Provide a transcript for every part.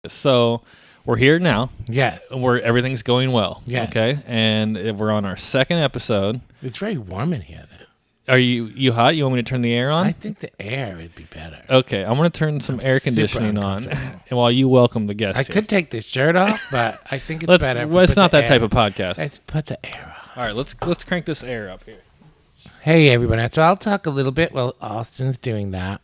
So we're here now. Yes. Everything's going well. Yes. Okay. And we're on our second episode. It's very warm in here, though. Are you hot? You want me to turn the air on? I think the air would be better. Okay. I'm going to turn some air conditioning on and while you welcome the guests. I could take this shirt off, but I think it's better. Well, it's not that type of podcast. Let's put the air on. All right. Let's crank this air up here. Hey, everyone. So I'll talk a little bit while Austin's doing that.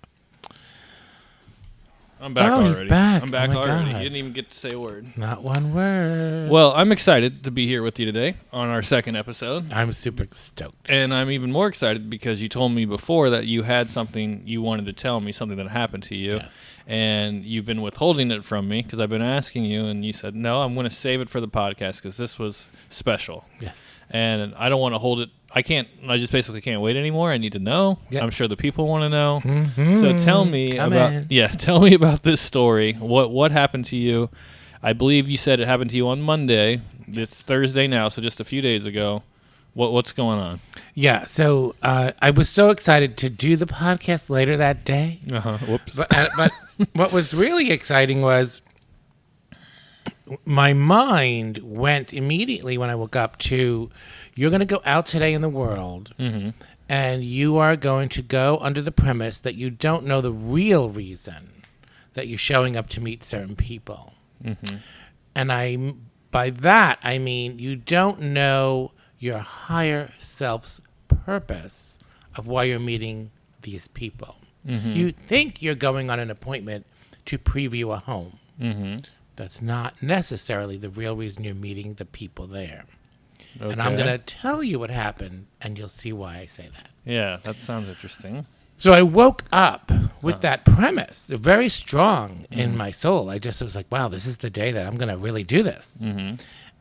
I'm back already. He's back. I'm back my already. God. You didn't even get to say a word. Not one word. Well, I'm excited to be here with you today on our second episode. I'm super stoked. And I'm even more excited because you told me before that you had something you wanted to tell me, something that happened to you. Yes. And you've been withholding it from me because I've been asking you, and you said, no, I'm going to save it for the podcast because this was special. Yes. And I don't want to hold it. I just basically can't wait anymore. I need to know. Yep. I'm sure the people want to know. Mm-hmm. So tell me tell me about this story. What happened to you? I believe you said it happened to you on Monday. It's Thursday now, so just a few days ago. What's going on? Yeah, so I was so excited to do the podcast later that day. Whoops. But what was really exciting was my mind went immediately when I woke up to, you're going to go out today in the world, and you are going to go under the premise that you don't know the real reason that you're showing up to meet certain people. And by that, I mean you don't know your higher self's purpose of why you're meeting these people. You think you're going on an appointment to preview a home. That's not necessarily the real reason you're meeting the people there. Okay. And I'm going to tell you what happened, and you'll see why I say that. Yeah, that sounds interesting. So I woke up with that premise, very strong in my soul. I just was like, wow, this is the day that I'm going to really do this.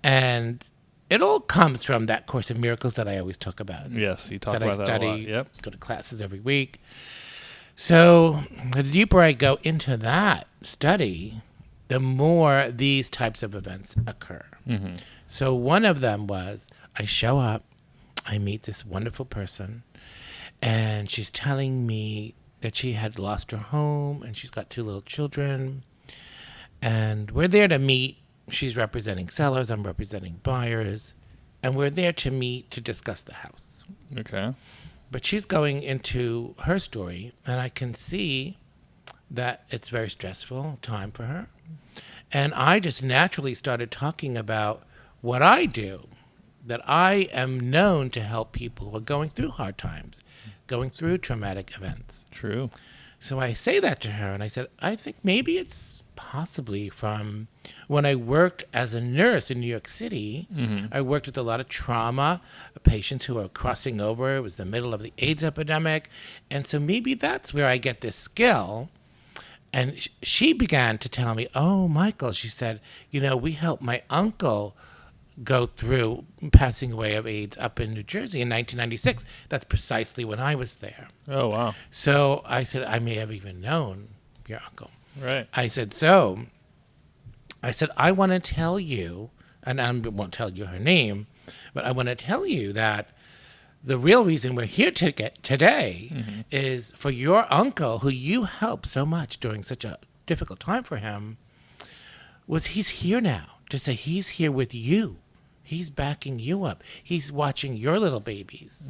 And it all comes from that Course in Miracles that I always talk about. Yes, you talk that about I that study, a lot. Yep. Go to classes every week. So the deeper I go into that study, the more these types of events occur. So one of them was I show up, I meet this wonderful person, and she's telling me that she had lost her home and she's got 2 little children. And we're there to meet. She's representing sellers, I'm representing buyers, and we're there to meet to discuss the house. Okay. But she's going into her story, and I can see that it's very stressful time for her. And I just naturally started talking about what I do, that I am known to help people who are going through hard times, going through traumatic events. True. So I say that to her, and I said, I think maybe it's possibly from when I worked as a nurse in New York City. I worked with a lot of trauma, patients who are crossing over. It was the middle of the AIDS epidemic. And so maybe that's where I get this skill. And she began to tell me, oh, Michael, she said, we helped my uncle go through passing away of AIDS up in New Jersey in 1996. That's precisely when I was there. Oh, wow. So I said, I may have even known your uncle. Right. I said, I want to tell you, and I won't tell you her name, but I want to tell you that the real reason we're here today is for your uncle, who you helped so much during such a difficult time for him, he's here now to say he's here with you. He's backing you up. He's watching your little babies.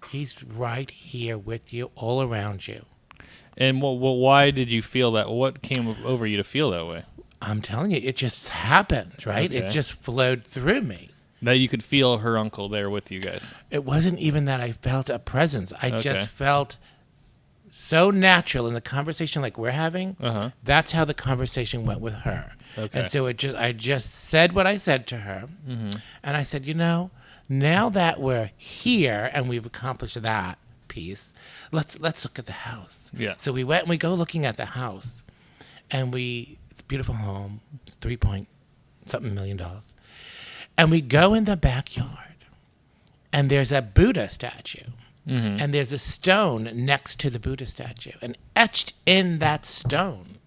He's right here with you, all around you. And why did you feel that? What came over you to feel that way? I'm telling you, it just happened, right? Okay. It just flowed through me. That you could feel her uncle there with you guys. It wasn't even that I felt a presence. I just felt so natural in the conversation like we're having. That's how the conversation went with her. Okay. And so I just said what I said to her. And I said, now that we're here and we've accomplished that piece, let's look at the house. Yeah. So we went and we go looking at the house, and it's a beautiful home. It's $3.something million. And we go in the backyard, and there's a Buddha statue. And there's a stone next to the Buddha statue. And etched in that stone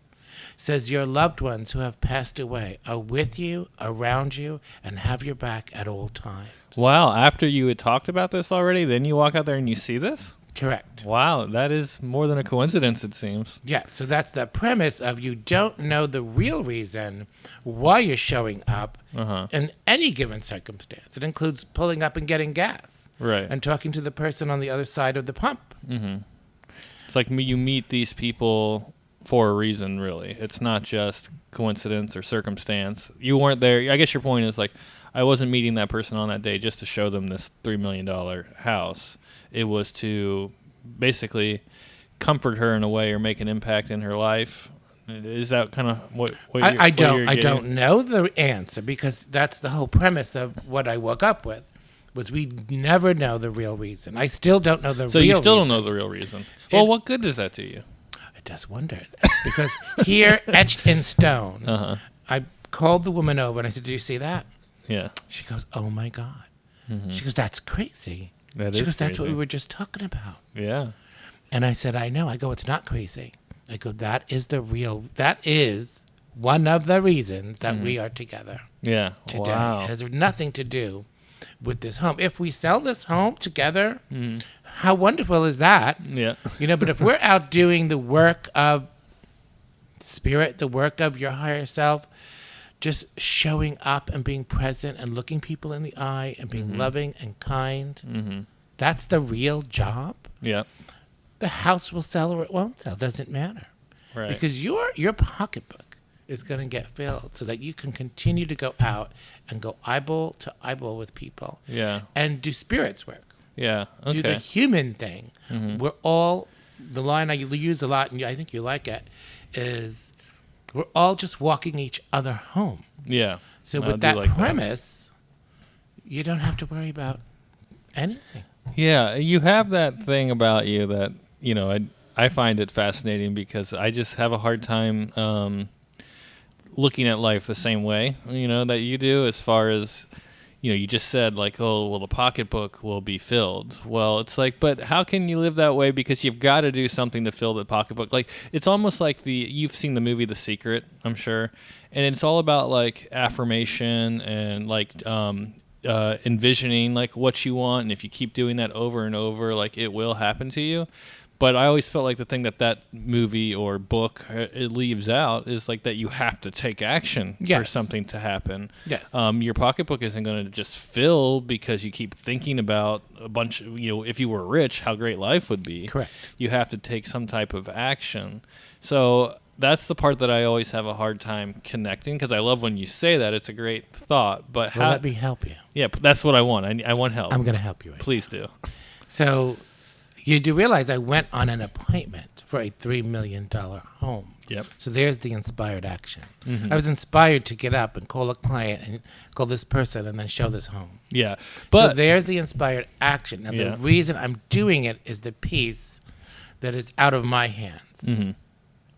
says, your loved ones who have passed away are with you, around you, and have your back at all times. Wow. After you had talked about this already, then you walk out there and you see this? Correct. Wow, that is more than a coincidence, it seems. Yeah, so that's the premise of you don't know the real reason why you're showing up in any given circumstance. It includes pulling up and getting gas. Right. And talking to the person on the other side of the pump. It's like you meet these people for a reason, really. It's not just coincidence or circumstance. You weren't there. I guess your point is like, I wasn't meeting that person on that day just to show them this $3 million house. It was to basically comfort her in a way or make an impact in her life. Is that kind of what I don't know the answer, because that's the whole premise of what I woke up with. Was we never know the real reason. I still don't know the real reason. So you still don't know the real reason. Well, what good does that to you? It does wonders. Because here, etched in stone, I called the woman over and I said, "Do you see that?" Yeah. She goes, "Oh my God." She goes, "That's crazy." She goes, "That's crazy. what we were just talking about." Yeah. And I said, "I know." I go, "It's not crazy." I go, that is one of the reasons that we are together Yeah. today. Wow. It has nothing to do with this home. If we sell this home together, how wonderful is that? Yeah. But if we're out doing the work of spirit, the work of your higher self, just showing up and being present and looking people in the eye and being loving and kind, that's the real job. Yeah. The house will sell or it won't sell. Doesn't matter. Right. Because your pocketbook is going to get filled so that you can continue to go out and go eyeball to eyeball with people. Yeah. And do spirits work. Yeah. Do the Okay. human thing. We're all, the line I use a lot, and I think you like it, is we're all just walking each other home. Yeah. So I with do that like premise, you don't have to worry about anything. Yeah, you have that thing about you that, I find it fascinating because I just have a hard time looking at life the same way, that you do, as far as, you just said like, oh, well, the pocketbook will be filled. Well, it's like, but how can you live that way? Because you've got to do something to fill the pocketbook. Like, it's almost like you've seen the movie The Secret, I'm sure. And it's all about like affirmation and like, envisioning like what you want, and if you keep doing that over and over, like it will happen to you. But I always felt like the thing that movie or book it leaves out is like that you have to take action for something to happen. Yes. Your pocketbook isn't going to just fill because you keep thinking about a bunch. If you were rich, how great life would be. Correct. You have to take some type of action. So that's the part that I always have a hard time connecting, because I love when you say that. It's a great thought. But Well, let me help you. Yeah, that's what I want. I want help. I'm going to help you. Please do. So you do realize I went on an appointment for a $3 million home. Yep. So there's the inspired action. I was inspired to get up and call a client and call this person and then show this home. Yeah. But So there's the inspired action. Now, the reason I'm doing it is the piece that is out of my hands.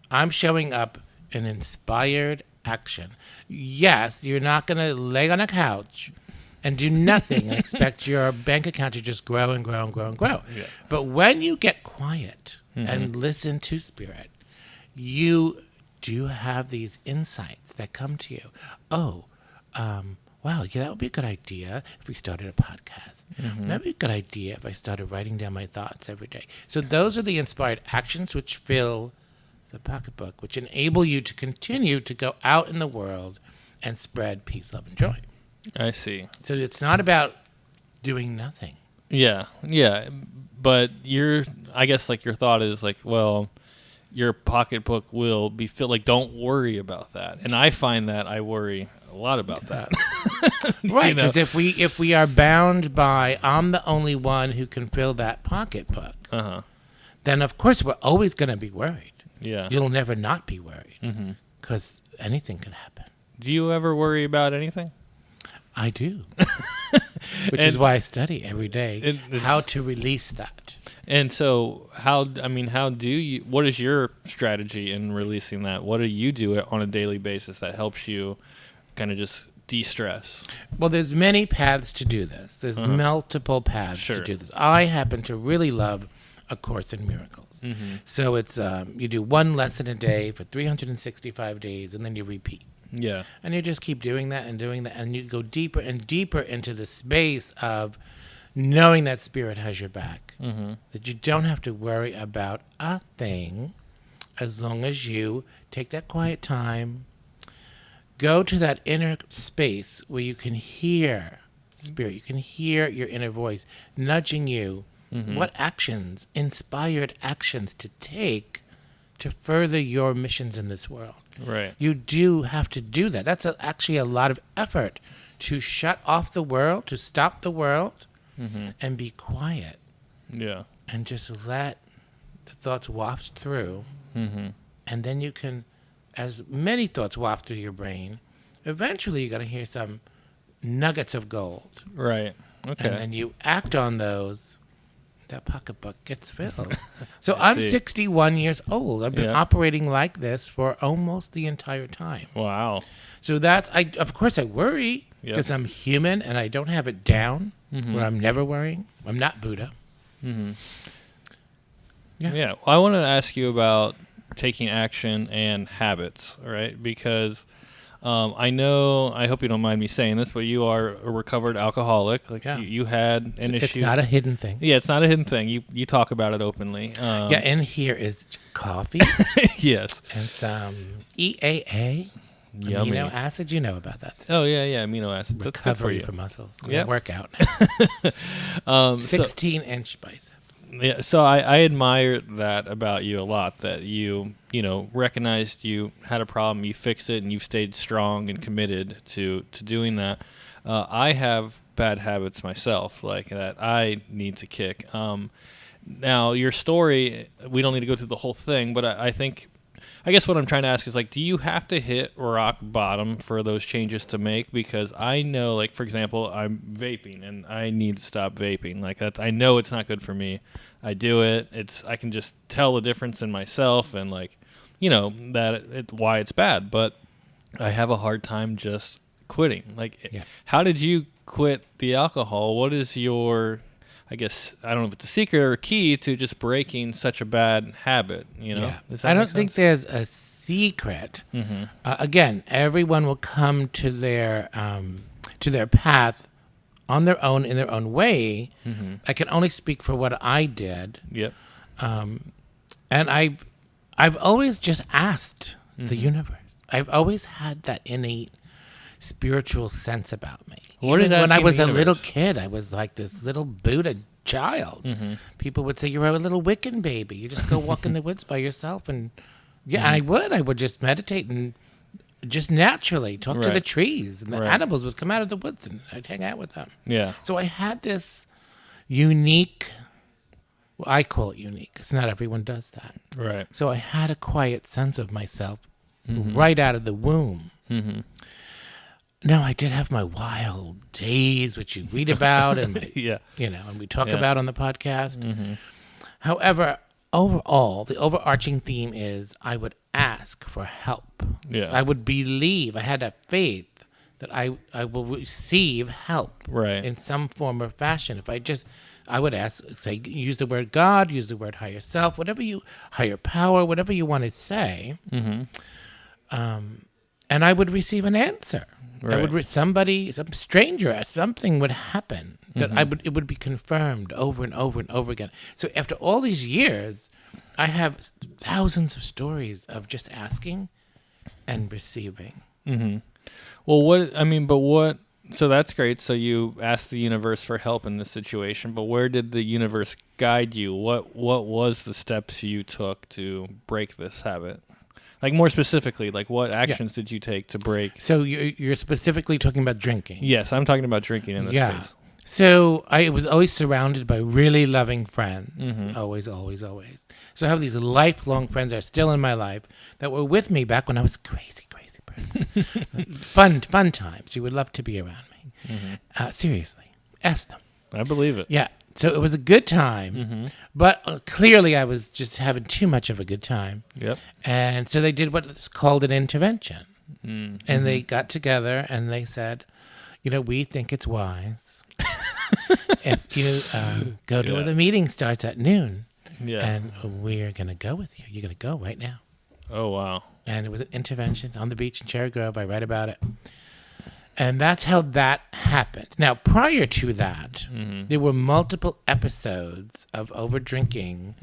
I'm showing up in inspired action. Yes, you're not going to lay on a couch and do nothing and expect your bank account to just grow and grow and grow and grow. Yeah. But when you get quiet and listen to spirit, you do have these insights that come to you. Oh, wow, yeah, that would be a good idea if we started a podcast. That would be a good idea if I started writing down my thoughts every day. So those are the inspired actions which fill the pocketbook, which enable you to continue to go out in the world and spread peace, love, and joy. I see. So it's not about doing nothing. Yeah. But I guess like your thought is like, well, your pocketbook will be filled. Like, don't worry about that. And I find that I worry a lot about that. Right, because if we are bound by I'm the only one who can fill that pocketbook, then of course we're always going to be worried. Yeah. You'll never not be worried because anything can happen. Do you ever worry about anything? I do, which is why I study every day how to release that. And so what is your strategy in releasing that? What do you do on a daily basis that helps you kind of just de-stress? Well, there's many paths to do this. There's multiple paths to do this. I happen to really love A Course in Miracles. So it's you do one lesson a day for 365 days, and then you repeat. Yeah. And you just keep doing that, and you go deeper and deeper into the space of knowing that spirit has your back, Mm-hmm. that you don't have to worry about a thing as long as you take that quiet time, go to that inner space where you can hear spirit, you can hear your inner voice nudging you what actions, inspired actions to take to further your missions in this world. Right. You do have to do that. That's actually a lot of effort to shut off the world, to stop the world, and be quiet Yeah. and just let the thoughts waft through. Mm-hmm. And then you can, as many thoughts waft through your brain, eventually you're going to hear some nuggets of gold. Right. Okay. And then you act on those, that pocketbook gets filled. So I'm see. 61 years old. I've been Yeah. operating like this for almost the entire time. Wow. So of course I worry Yep. because I'm human and I don't have it down where I'm never worrying. I'm not Buddha. Mm-hmm. Yeah. Yeah. Well, I want to ask you about taking action and habits, right? Because I know, I hope you don't mind me saying this, but you are a recovered alcoholic. Like Yeah. you had an issue. It's not a hidden thing. Yeah, it's not a hidden thing. You talk about it openly. Yeah, in here is coffee Yes. and some EAA, Yummy. amino acid. You know about that. Oh yeah, amino acids. That's good for Recovery you. for muscles. Yep. Yeah, workout. So, 16-inch biceps. yeah, so I admire that about you a lot. That you recognized you had a problem, you fixed it, and you've stayed strong and committed to doing that. I have bad habits myself, like that I need to kick. Now your story, we don't need to go through the whole thing, but I guess what I'm trying to ask is, like, do you have to hit rock bottom for those changes to make? Because I know, like, for example, I'm vaping and I need to stop vaping. Like, that, I know it's not good for me. I do it. I can just tell the difference in myself and, like, why it's bad. But I have a hard time just quitting. Like, Yeah. how did you quit the alcohol? What is your, I guess, I don't know if it's a secret or a key to just breaking such a bad habit, Yeah. Does that I make don't think sense? there's a secret. Mm-hmm. Again, everyone will come to their path on their own, in their own way. Mm-hmm. I can only speak for what I did. Yep. And I've always just asked the universe. I've always had that innate spiritual sense about me. What Even is when I asking was the a little universe? kid, I was like this little Buddha child. Mm-hmm. People would say, "You're a little Wiccan baby. You just go walk in the woods by yourself." And yeah, I would just meditate and just naturally talk to the Right. trees, and the Right. animals would come out of the woods, and I'd hang out with them. Yeah. So I had this unique. Well, I call it unique because not everyone does that. Right. So I had a quiet sense of myself right out of the womb. Mm-hmm. Now I did have my wild days, which you read about and my, Yeah. and we talk Yeah. about on the podcast. Mm-hmm. However, overall, the overarching theme is I would ask for help. Yeah. I would believe, I had a faith that I will receive help Right. in some form or fashion. I would ask, say, use the word God, use the word higher self, higher power, whatever you want to say. Mm-hmm. And I would receive an answer. I Right. would some stranger, something would happen that it would be confirmed over and over and over again. So after all these years, I have thousands of stories of just asking and receiving. Mm-hmm. Well, so that's great. So you asked the universe for help in this situation, but where did the universe guide you? What was the steps you took to break this habit? Like, more specifically, like, what actions did you take to break? So you're specifically talking about drinking. Yes, I'm talking about drinking in this case. So I was always surrounded by really loving friends. Mhm. Always, always, always. So I have these lifelong friends that are still in my life that were with me back when I was a crazy person. fun times. You would love to be around me. Seriously. Ask them. I believe it. Yeah. So it was a good time, but clearly I was just having too much of a good time. Yep. And so they did what's called an intervention. Mm-hmm. And they got together and they said, we think it's wise if you go to Yeah. where the meeting starts at noon, Yeah. and we're going to go with you. You're going to go right now. Oh, wow. And it was an intervention on the beach in Cherry Grove. I read about it. And that's how that happened. Now, prior to that, there were multiple episodes of over drinking,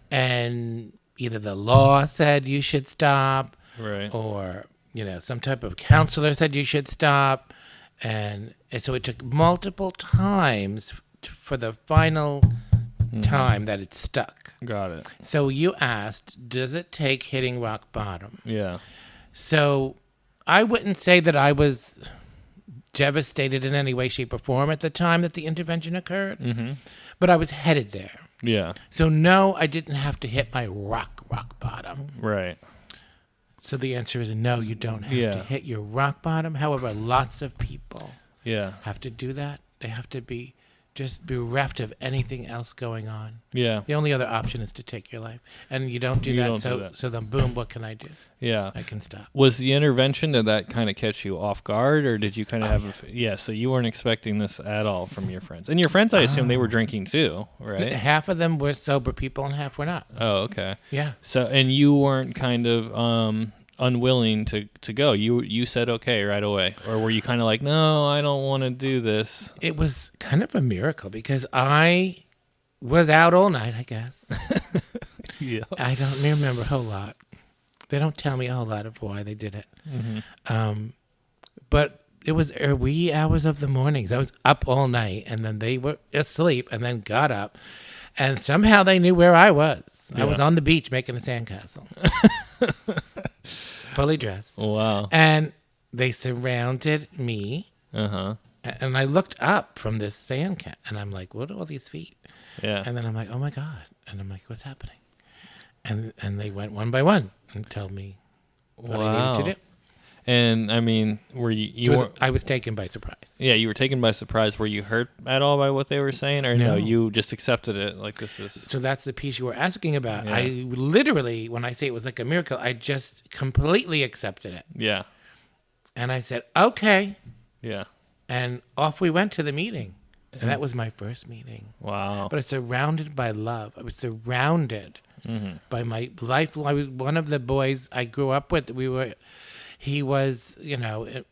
and either the law said you should stop, Right. or some type of counselor said you should stop, and so it took multiple times for the final time that it stuck. Got it. So you asked, does it take hitting rock bottom? Yeah. So I wouldn't say that I was devastated in any way, shape, or form at the time that the intervention occurred, but I was headed there. Yeah. So no, I didn't have to hit my rock bottom. Right. So the answer is no, you don't have to hit your rock bottom. However, lots of people Yeah. have to do that. They have to be just bereft of anything else going on. Yeah. The only other option is to take your life. And you don't do You that. don't so do that. so then boom, what can I do? Yeah. I can stop. Was the intervention, did that kind of catch you off guard, or did you kind of have so you weren't expecting this at all from your friends? And your friends, I assume they were drinking too, right? Half of them were sober people and half were not. Oh, okay. Yeah. So, and you weren't kind of unwilling to go. You said okay right away, or were you kind of like, no, I don't want to do this? It was kind of a miracle because I was out all night, I guess. Yeah. I don't remember a whole lot. They don't tell me a whole lot of why they did it. But it was wee hours of the mornings. I was up all night, and then they were asleep, and then got up. And somehow they knew where I was. I was on the beach making a sandcastle. Fully dressed. Wow. And they surrounded me. Uh-huh. And I looked up from this and I'm like, what are all these feet? Yeah. And then I'm like, oh my God. And I'm like, what's happening? And they went one by one and told me what I needed to do. And I mean, were you I was taken by surprise. Yeah, you were taken by surprise. Were you hurt at all by what they were saying, or no? No. You just accepted it like this is. So that's the piece you were asking about. Yeah. I literally, when I say it was like a miracle, I just completely accepted it. Yeah. And I said, okay. Yeah. And off we went to the meeting. And that was my first meeting. Wow. But I was surrounded by love. I was surrounded by my life. I was one of the boys I grew up with. He was, in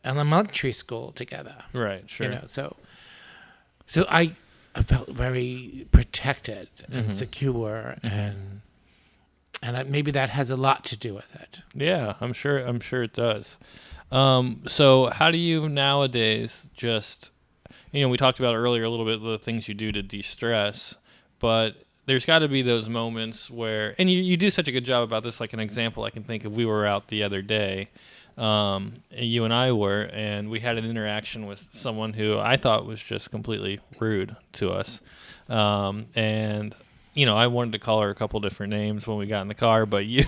elementary school together. Right. Sure. So I felt very protected and secure, and maybe that has a lot to do with it. Yeah, I'm sure it does. So how do you nowadays just, we talked about earlier a little bit of the things you do to de-stress, but there's got to be those moments where, and you do such a good job about this. Like an example I can think of, we were out the other day, you and I were, and we had an interaction with someone who I thought was just completely rude to us. And I wanted to call her a couple different names when we got in the car, but you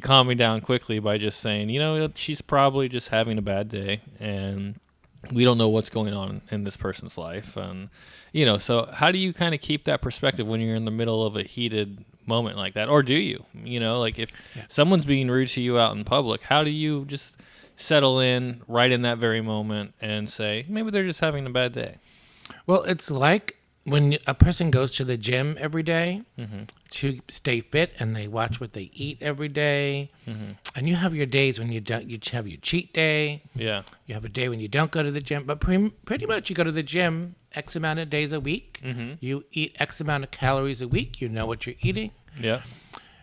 calmed me down quickly by just saying, she's probably just having a bad day, and we don't know what's going on in this person's life. And, so how do you kind of keep that perspective when you're in the middle of a heated moment like that? Or do you, like if someone's being rude to you out in public, how do you just settle in right in that very moment and say, maybe they're just having a bad day? Well, it's like when a person goes to the gym every day to stay fit, and they watch what they eat every day, and you have your days when you have your cheat day. Yeah. You have a day when you don't go to the gym, but pretty much you go to the gym X amount of days a week. You eat X amount of calories a week. You know what you're eating. Yeah.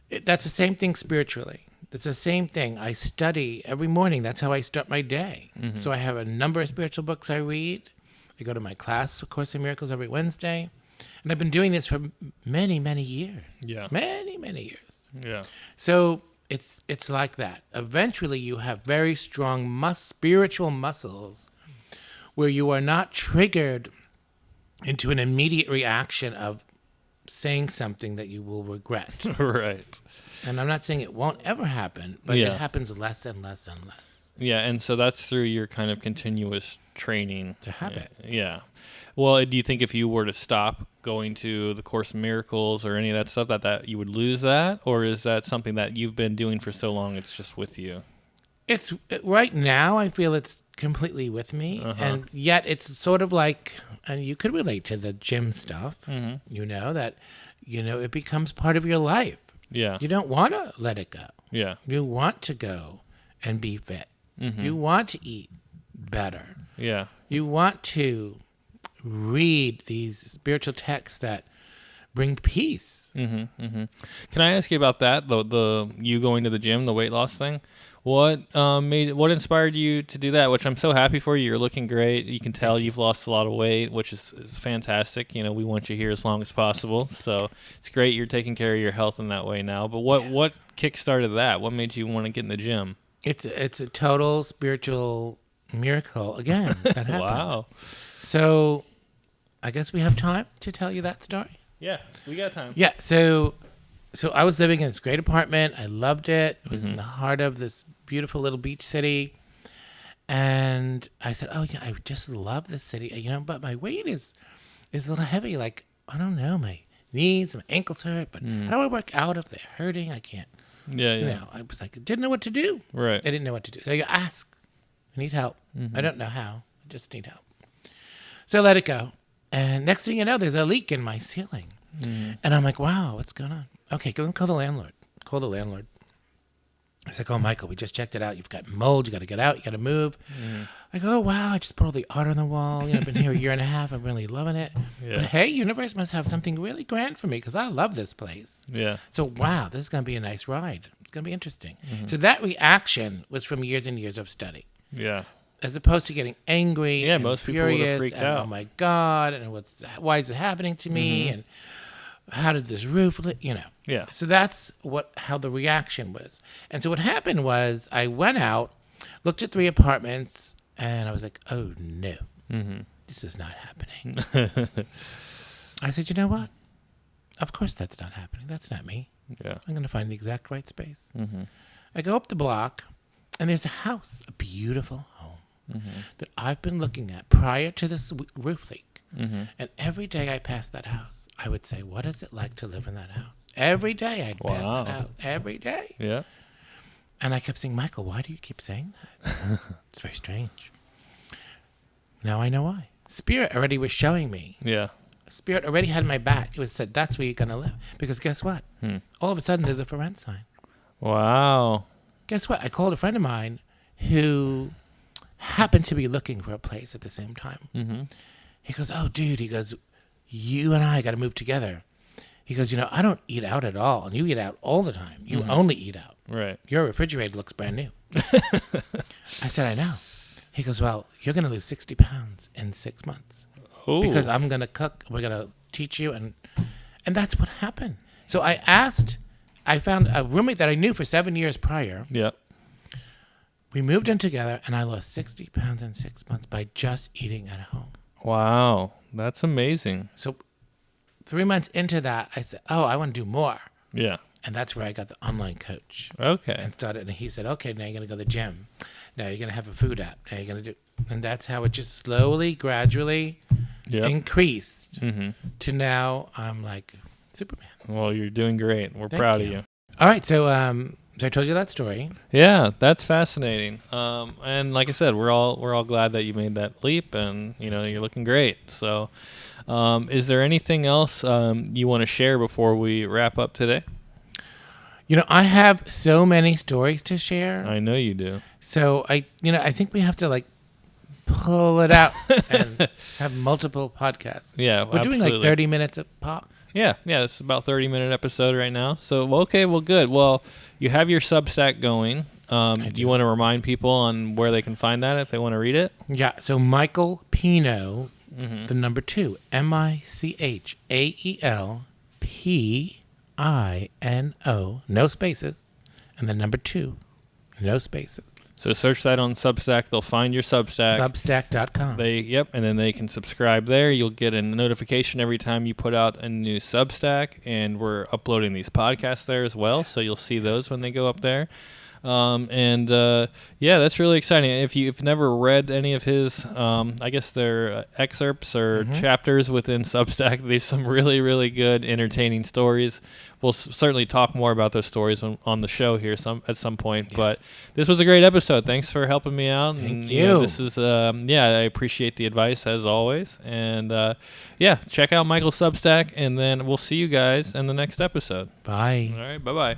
That's the same thing spiritually. It's the same thing. I study every morning. That's how I start my day. So I have a number of spiritual books I read. I go to my class, of Course in Miracles, every Wednesday. And I've been doing this for many, many years. Yeah. Many, many years. Yeah. So it's like that. Eventually, you have very strong spiritual muscles where you are not triggered into an immediate reaction of saying something that you will regret. Right. And I'm not saying it won't ever happen, but Yeah. it happens less and less and less. Yeah, and so that's through your kind of continuous training. To have it. Yeah. Well, do you think if you were to stop going to the Course in Miracles or any of that stuff, that you would lose that? Or is that something that you've been doing for so long, it's just with you? It's right now, I feel it's completely with me. And yet it's sort of like, and you could relate to the gym stuff, that, it becomes part of your life. Yeah. You don't want to let it go. Yeah. You want to go and be fit. You want to eat better. Yeah. You want to read these spiritual texts that bring peace. Can I ask you about that? The you going to the gym, the weight loss thing. What what inspired you to do that? Which I'm so happy for you. You're looking great. You can tell you've lost a lot of weight, which is fantastic. You know, we want you here as long as possible. So it's great you're taking care of your health in that way now. But what kick-started that? What made you want to get in the gym? It's a total spiritual miracle again that happened. Wow. So I guess we have time to tell you that story. Yeah, we got time. Yeah, so I was living in this great apartment. I loved it. It was in the heart of this beautiful little beach city. And I said, oh, yeah, I just love this city. You know, but my weight is a little heavy. Like, I don't know, my knees, my ankles hurt. But how do I work out if they're hurting? I can't. Yeah, You know, I was like, didn't know what to do. Right. I didn't know what to do. So you ask. I need help. I don't know how. I just need help. So I let it go. And next thing you know, there's a leak in my ceiling. And I'm like, wow, what's going on? Okay, go and call the landlord. Call the landlord. I was like, oh, Michael, we just checked it out. You've got mold. You got to get out. You got to move. I go, oh, wow, I just put all the art on the wall. You know, I've been here a year and a half. I'm really loving it. Yeah. But hey, universe must have something really grand for me because I love this place. Yeah. So, wow, this is going to be a nice ride. It's going to be interesting. So that reaction was from years and years of study. Yeah. As opposed to getting angry and most people would've furious freaked and, out. oh my God, and why is it happening to me? And how did this roof, you know? Yeah. So that's how the reaction was. And so what happened was I went out, looked at 3 apartments, and I was like, oh no, this is not happening. I said, you know what? Of course that's not happening. That's not me. Yeah. I'm going to find the exact right space. I go up the block, and there's a house, a beautiful home that I've been looking at prior to this roof leak. And every day I passed that house, I would say, what is it like to live in that house? Every day I'd pass Wow. that house. Every day. Yeah. And I kept saying, Michael, why do you keep saying that? It's very strange. Now I know why. Spirit already was showing me. Yeah. Spirit already had my back. It was said, that's where you're going to live. Because guess what? All of a sudden, there's a for rent sign. Wow. Guess what? I called a friend of mine who happened to be looking for a place at the same time. He goes, oh, dude, he goes, you and I got to move together. He goes, you know, I don't eat out at all, and you eat out all the time. You only eat out. Right. Your refrigerator looks brand new. I said, I know. He goes, well, you're going to lose 60 pounds in 6 months. Ooh. Because I'm going to cook, we're going to teach you, and that's what happened. So I found a roommate that I knew for 7 years prior. Yeah. We moved in together, and I lost 60 pounds in 6 months by just eating at home. Wow. That's amazing. So 3 months into that, I said, oh, I want to do more. Yeah. And that's where I got the online coach Okay. and started. And he said, okay, now you're going to go to the gym. Now you're going to have a food app. Now you're going to do. And that's how it just slowly, gradually increased to now I'm like Superman. Well, you're doing great. We're Thank proud of you. you. All right. So I told you that story. Yeah, that's fascinating. And like I said, we're all glad that you made that leap, and you know you're looking great. So, is there anything else you want to share before we wrap up today? You know, I have so many stories to share. I know you do. So I think we have to like pull it out and have multiple podcasts. Yeah, We're doing like 30 minutes a pop. Yeah, it's about 30-minute episode right now. So, okay, well, good. Well, you have your Substack going. Do you want to remind people on where they can find that if they want to read it? Yeah, so Michael Pino, the number 2, MichaelPino, no spaces, and the number 2, no spaces. So search that on Substack. They'll find your Substack. Substack.com. And then they can subscribe there. You'll get a notification every time you put out a new Substack, and we're uploading these podcasts there as well, so you'll see those when they go up there. That's really exciting. If you've never read any of his, I guess they're excerpts or chapters within Substack, there's some really, really good, entertaining stories. We'll certainly talk more about those stories on the show here at some point. Yes. But this was a great episode. Thanks for helping me out. Thank you. Know, this is, I appreciate the advice as always. And check out Michael's Substack, and then we'll see you guys in the next episode. Bye. All right, bye-bye.